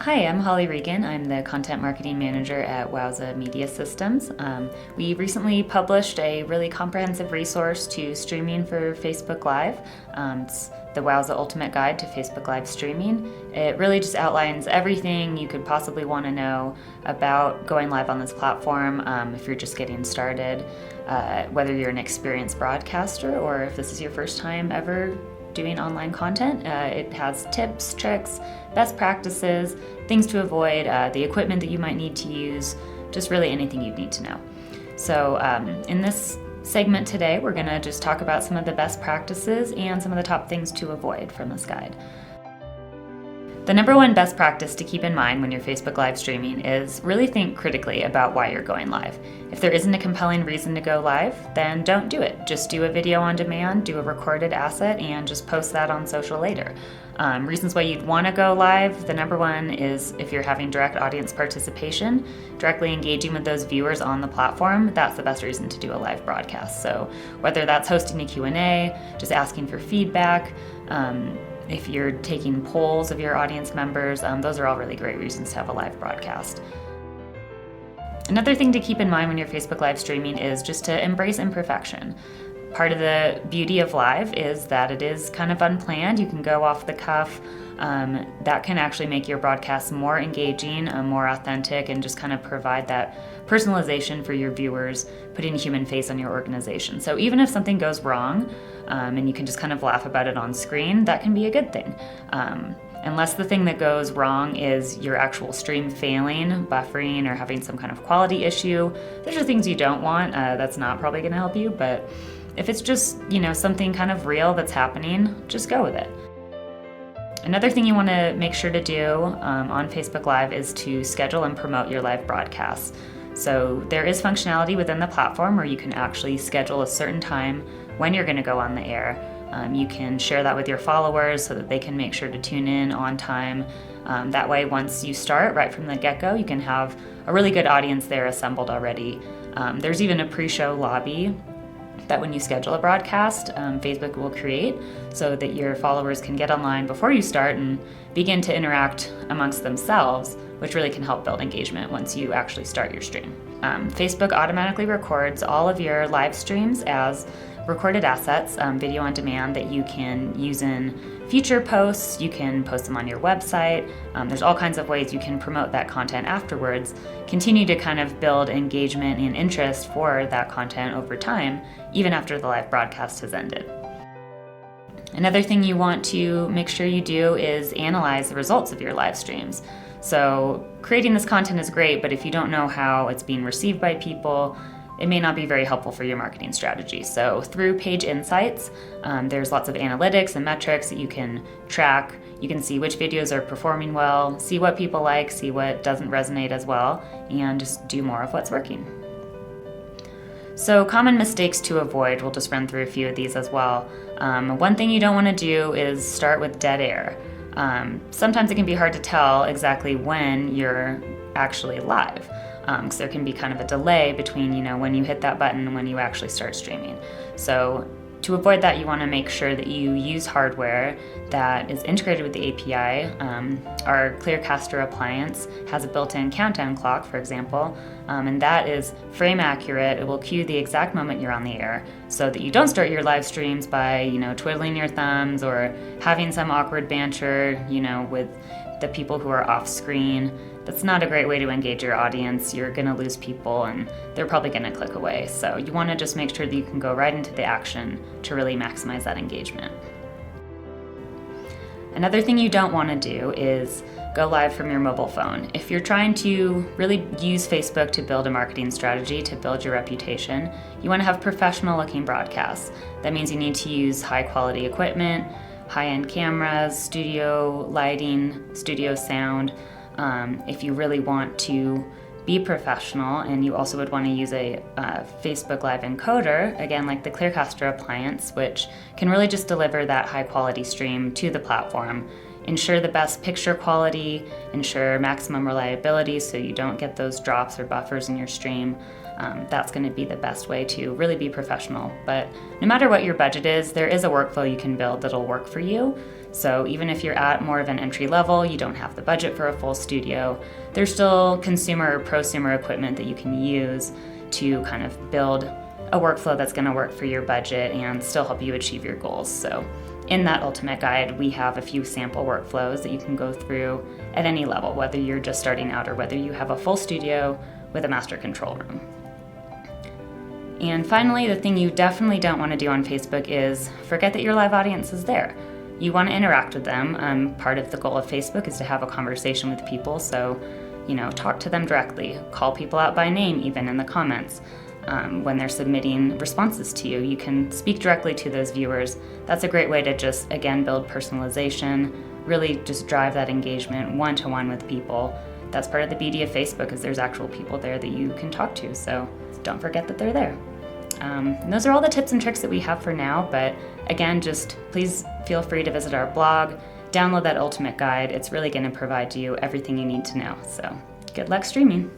Hi, I'm Holly Regan. I'm the Content Marketing Manager at Wowza Media Systems. We recently published a really comprehensive resource to streaming for Facebook Live. It's the Wowza Ultimate Guide to Facebook Live Streaming. It really just outlines everything you could possibly want to know about going live on this platform if you're just getting started, whether you're an experienced broadcaster or if this is your first time ever doing online content. It has tips, tricks, best practices, things to avoid, the equipment that you might need to use, just really anything you need to know. So in this segment today, we're going to just talk about some of the best practices and some of the top things to avoid from this guide. The number one best practice to keep in mind when you're Facebook Live streaming is really think critically about why you're going live. If there isn't a compelling reason to go live, then don't do it. Just do a video on demand, do a recorded asset, and just post that on social later. Reasons why you'd want to go live, the number one is if you're having direct audience participation, directly engaging with those viewers on the platform, that's the best reason to do a live broadcast. So whether that's hosting a Q&A, just asking for feedback, if you're taking polls of your audience members, those are all really great reasons to have a live broadcast. Another thing to keep in mind when you're Facebook Live streaming is just to embrace imperfection. Part of the beauty of live is that it is kind of unplanned. You can go off the cuff. That can actually make your broadcast more engaging, more authentic, and just kind of provide that personalization for your viewers, putting a human face on your organization. So even if something goes wrong, and you can just kind of laugh about it on screen, that can be a good thing. Unless the thing that goes wrong is your actual stream failing, buffering, or having some kind of quality issue, those are things you don't want. That's not probably going to help you, but if it's just, something kind of real that's happening, just go with it. Another thing you want to make sure to do on Facebook Live is to schedule and promote your live broadcasts. So there is functionality within the platform where you can actually schedule a certain time when you're going to go on the air. You can share that with your followers so that they can make sure to tune in on time. That way, once you start right from the get-go, you can have a really good audience there assembled already. There's even a pre-show lobby that when you schedule a broadcast, Facebook will create so that your followers can get online before you start and begin to interact amongst themselves, which really can help build engagement once you actually start your stream. Facebook automatically records all of your live streams as recorded assets, video on demand that you can use in future posts. You can post them on your website. There's all kinds of ways you can promote that content afterwards, continue to kind of build engagement and interest for that content over time, even after the live broadcast has ended. Another thing you want to make sure you do is analyze the results of your live streams. So creating this content is great, but if you don't know how it's being received by people, it may not be very helpful for your marketing strategy. So through Page Insights, there's lots of analytics and metrics that you can track. You can see which videos are performing well, see what people like, see what doesn't resonate as well, and just do more of what's working. So common mistakes to avoid, we'll just run through a few of these as well. One thing you don't want to do is start with dead air. Sometimes it can be hard to tell exactly when you're actually live. Because there can be kind of a delay between, when you hit that button and when you actually start streaming. So to avoid that, you want to make sure that you use hardware that is integrated with the API. Our Clearcaster appliance has a built-in countdown clock, for example, and that is frame accurate. It will cue the exact moment you're on the air so that you don't start your live streams by, twiddling your thumbs or having some awkward banter, with the people who are off screen. That's not a great way to engage your audience. You're going to lose people and they're probably going to click away. So you want to just make sure that you can go right into the action to really maximize that engagement. Another thing you don't want to do is go live from your mobile phone. If you're trying to really use Facebook to build a marketing strategy, to build your reputation, you want to have professional looking broadcasts. That means you need to use high quality equipment, high-end cameras, studio lighting, studio sound. If you really want to be professional, and you also would want to use a Facebook Live encoder, again like the Clearcaster appliance, which can really just deliver that high quality stream to the platform, ensure the best picture quality, ensure maximum reliability so you don't get those drops or buffers in your stream. That's going to be the best way to really be professional. But no matter what your budget is, there is a workflow you can build that'll work for you. So even if you're at more of an entry level, you don't have the budget for a full studio, there's still consumer or prosumer equipment that you can use to kind of build a workflow that's going to work for your budget and still help you achieve your goals. So in that ultimate guide, we have a few sample workflows that you can go through at any level, whether you're just starting out or whether you have a full studio with a master control room. And finally, the thing you definitely don't want to do on Facebook is forget that your live audience is there. You want to interact with them. Part of the goal of Facebook is to have a conversation with people, so talk to them directly. Call people out by name, even in the comments. When they're submitting responses to you, you can speak directly to those viewers. That's a great way to just, again, build personalization, really just drive that engagement one-to-one with people. That's part of the beauty of Facebook, is there's actual people there that you can talk to, so don't forget that they're there. And those are all the tips and tricks that we have for now, but again, just please feel free to visit our blog, download that ultimate guide. It's really going to provide you everything you need to know. So good luck streaming.